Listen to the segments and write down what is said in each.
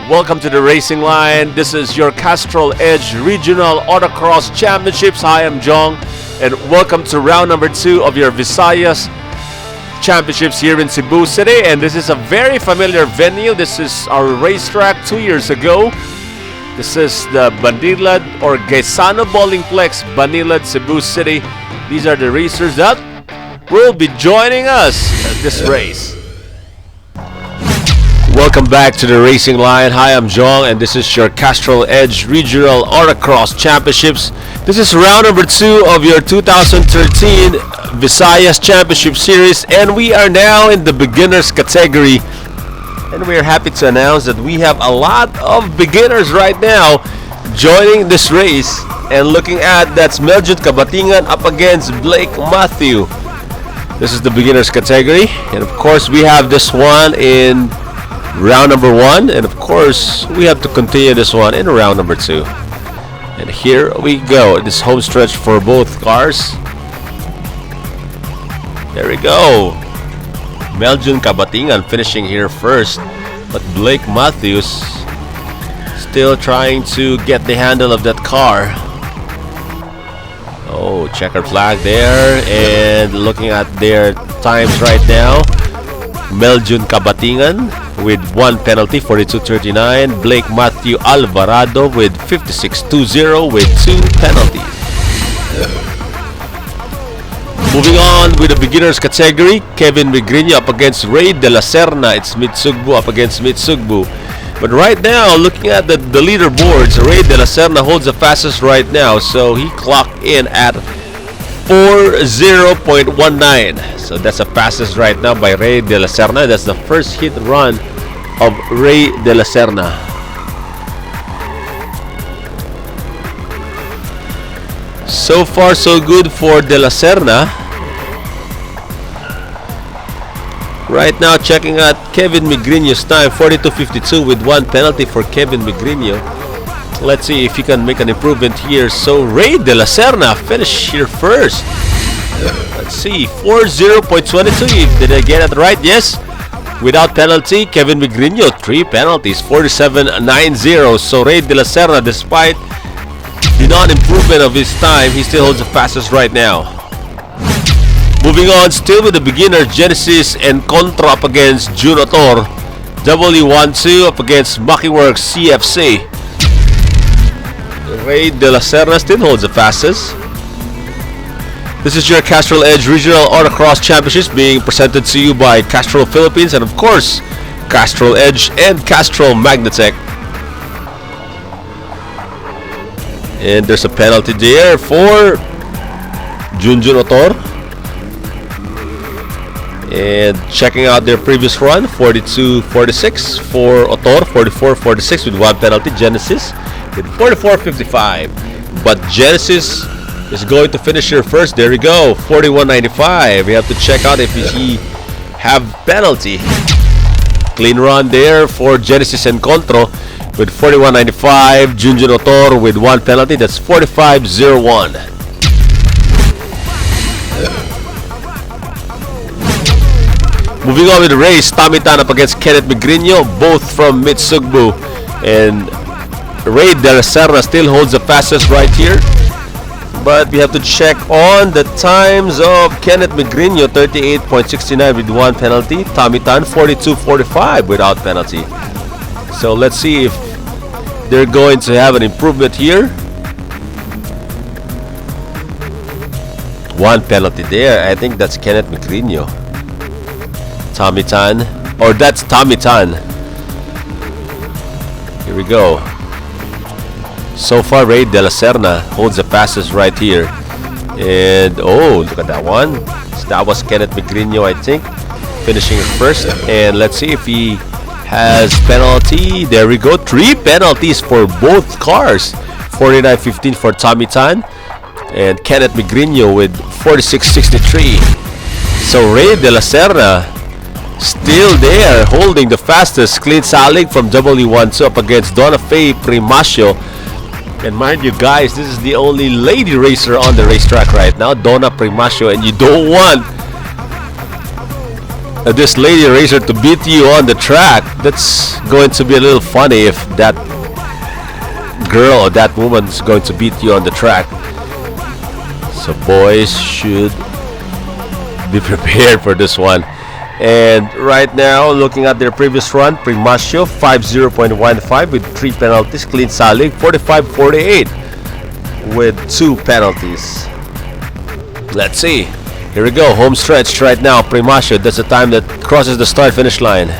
Welcome to the racing line. This is your Castrol Edge Regional AutoCross Championships. Hi, I'm Jong, and welcome to round number 2 of your Visayas Championships here in Cebu City. And this is a very familiar venue. This is our racetrack 2 years ago. This is the Banilad or Gaisano Bowlingplex, Banilad, Cebu City. These are the racers that will be joining us at this race. Welcome back to the racing line. Hi, I'm Jong, and this is your Castrol Edge Regional AutoCross Championships. This is round number 2 of your 2013 Visayas Championship Series, and we are now in the beginners category. And we are happy to announce that we have a lot of beginners right now joining this race. And looking at, that's Meljun Kabatingan up against Blake Matthew. This is the beginners category, and of course we have this one in round number 1, and of course we have to continue this one in round number 2. And here we go, this home stretch for both cars. There we go. Meljun Kabatingan finishing here first, but Blake Matthews still trying to get the handle of that car. Oh, checkered flag there, and looking at their times right now, Meljun Kabatingan with 1 penalty, 42.39. Blake Matthew Alvarado with 56.20 with 2 penalties. Moving on with the beginners category, Kevin Migrino up against Ray De La Serna. It's Mitsugbu up against Mitsugbu. But right now, looking at the leaderboards, Ray De La Serna holds the fastest right now. So he clocked in at 40.19. So that's the fastest right now by Ray De La Serna. That's the first hit run of Ray De La Serna. So far, so good for De La Serna. Right now, checking out Kevin Migrino's time, 42.52 with 1 penalty for Kevin Migrino. Let's see if he can make an improvement here. So Ray De La Serna finished here first. Let's see, 40.22. Did I get it right? Yes. Without penalty, Kevin Migrino 3 penalties, 47.90. So Ray De La Serna, despite the non-improvement of his time, he still holds the fastest right now. Moving on, still with the beginners, Genesis and Contra up against Juno Tor. W12 up against Makiworks CFC. Ray De La Serna still holds the fastest. This is your Castrol Edge Regional AutoCross Championships being presented to you by Castrol Philippines and of course Castrol Edge and Castrol Magnatec. And there's a penalty there for Junjun Otor. And checking out their previous run, 42.46 for Otor, 44.46 with 1 penalty. Genesis with 44.55. But Genesis is going to finish here first. There we go, 41.95. We have to check out if he have penalty. Clean run there for Genesis and Contro with 41.95. Junjun Otor with 1 penalty. That's 45.01. Moving on with the race, Tommy Tan up against Kenneth Migrino, both from Mitsugbu. And Ray De La Serna still holds the fastest right here. But we have to check on the times of Kenneth Migrino, 38.69 with 1 penalty. Tommy Tan, 42.45 without penalty. So let's see if they're going to have an improvement here. 1 penalty there. I think that's Kenneth Migrino. Tommy Tan, or that's Tommy Tan. Here we go. So far, Ray De La Serna holds the fastest right here. And oh, look at that one. So that was Kenneth Migrino, I think, finishing first. And let's see if he has penalty. There we go. 3 penalties for both cars. 49.15 for Tommy Tan and Kenneth Migrino with 46.63. So Ray De La Serna still there, holding the fastest. Clean sailing from W12 up against Donna Faye Primasio. And mind you guys, this is the only lady racer on the racetrack right now, Donna Primasio, and you don't want this lady racer to beat you on the track. That's going to be a little funny if that girl or that woman's going to beat you on the track. So boys should be prepared for this one. And right now, looking at their previous run, Primasio 50.15 with 3 penalties. Clean Salig 45.48 with 2 penalties. Let's see. Here we go. Home stretch right now. Primasio. That's the time that crosses the start-finish line.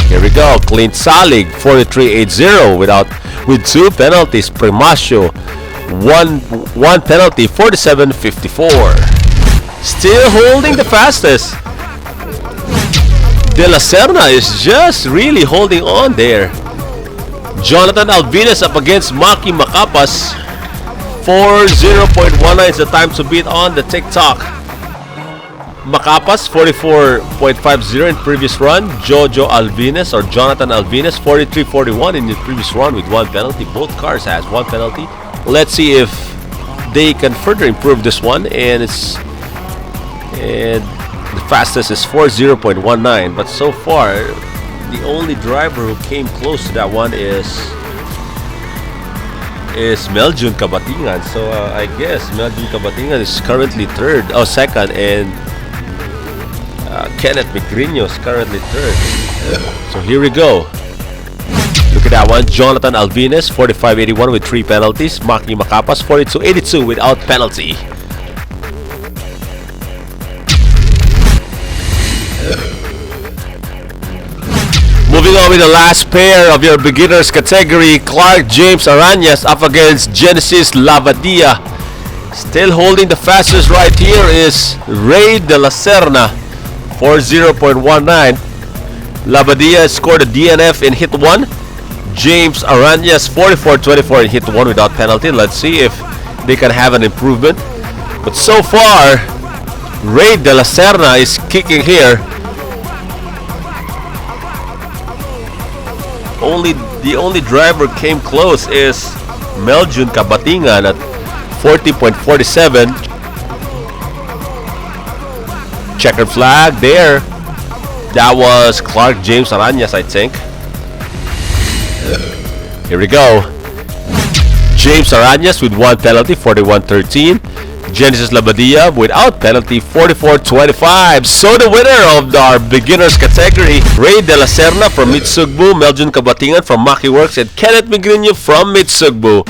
Here we go. Clean Salig 43.80 with 2 penalties. Primasio one penalty 47.54. Still holding the fastest. De La Serna is just really holding on there. Jonathan Alvinez up against Maki Macapas. 40.19 is the time to beat on the TikTok. Macapas 44.50 in previous run. Jojo Alvinez or Jonathan Alvinez 43.41 in the previous run with 1 penalty. Both cars has 1 penalty. Let's see if they can further improve this one, and the fastest is 40.19. But so far, the only driver who came close to that one is Meljun Kabatingan. So I guess Meljun Kabatingan is currently second, and Kenneth Migrino is currently third. So here we go. Look at that one. Jonathan Alvinez 45.81 with 3 penalties. Maki Macapas 42.82 without penalty. Moving on with the last pair of your beginners category, Clark James Arañas up against Genesis Lavadia. Still holding the fastest right here is Ray De La Serna 40.19. Lavadia scored a DNF in hit 1. James Arañas 44.24 in hit 1 without penalty. Let's see if they can have an improvement. But so far, Ray De La Serna is kicking here. The only driver came close is Meljun Kabatingan at 40.47. Checkered flag there. That was Clark James Arañas, I think. Here we go. James Arañas with 1 penalty, 41.13. Genesis Labadia without penalty, 44.25. So the winner of our beginners category, Ray De La Serna from Mitsugbu, Meljun Kabatingan from Maki Works, and Kenneth Migrino from Mitsugbu.